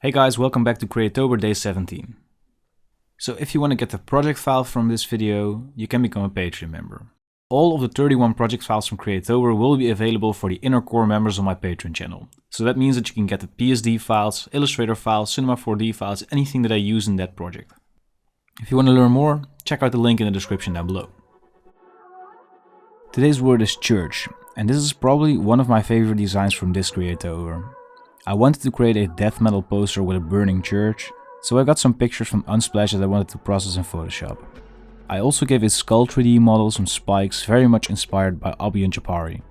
Hey guys, welcome back to Creatober day 17. So if you want to get the project file from this video, you can become a Patreon member. All of the 31 project files from Creatober will be available for the inner core members on my Patreon channel. So that means that you can get the PSD files, Illustrator files, Cinema 4D files, anything that I use in that project. If you want to learn more, check out the link in the description down below. Today's word is church, and this is probably one of my favorite designs from this Creatober. I wanted to create a death metal poster with a burning church, so I got some pictures from Unsplash that I wanted to process in Photoshop. I also gave a skull 3D model some spikes very much inspired by Obby Jappari.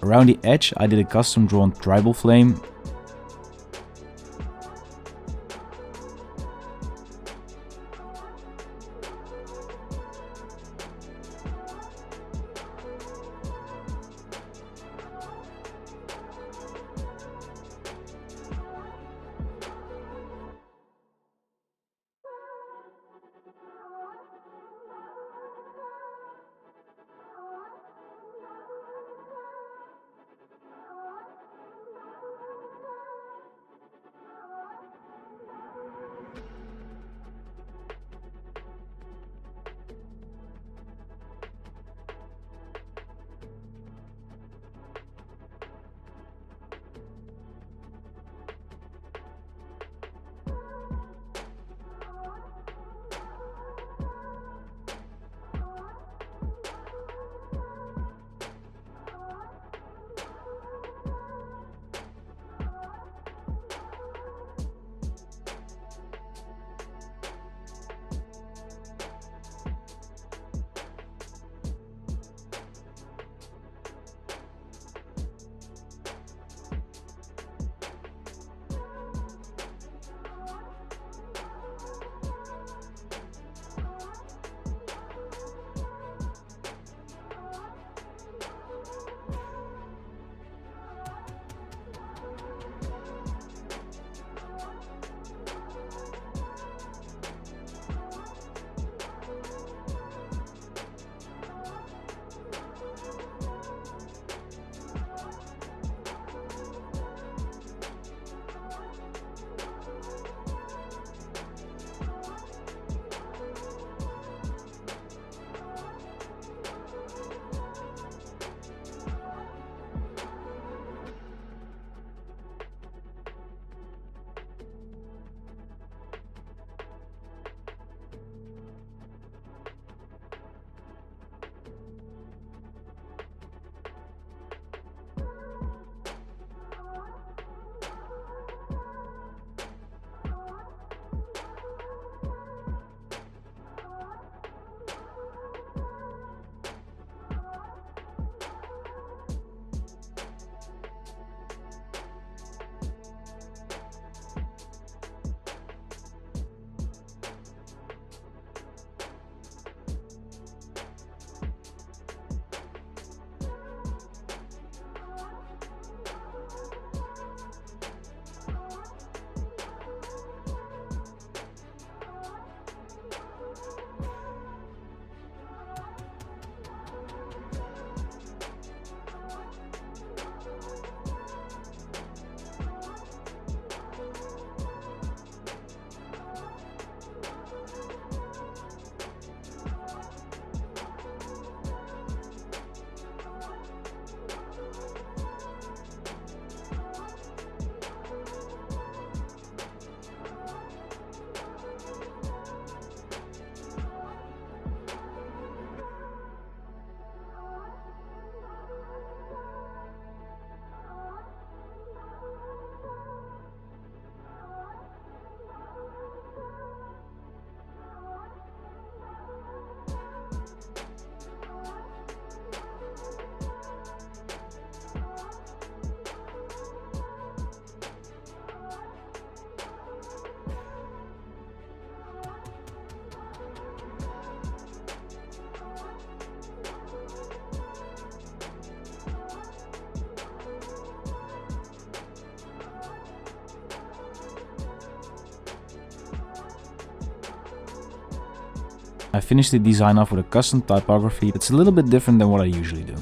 Around the edge I did a custom drawn tribal flame. I finished the design off with a custom typography that's a little bit different than what I usually do.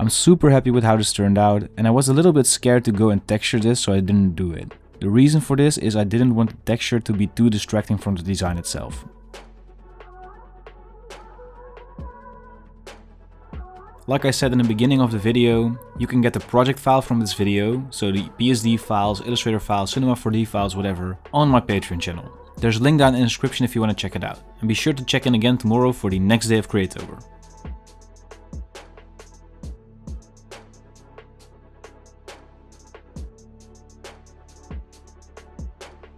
I'm super happy with how this turned out, and I was a little bit scared to go and texture this, so I didn't do it. The reason for this is I didn't want the texture to be too distracting from the design itself. Like I said in the beginning of the video, you can get the project file from this video, so the PSD files, Illustrator files, Cinema 4D files, whatever, on my Patreon channel. There's a link down in the description if you want to check it out. And be sure to check in again tomorrow for the next day of Creatober.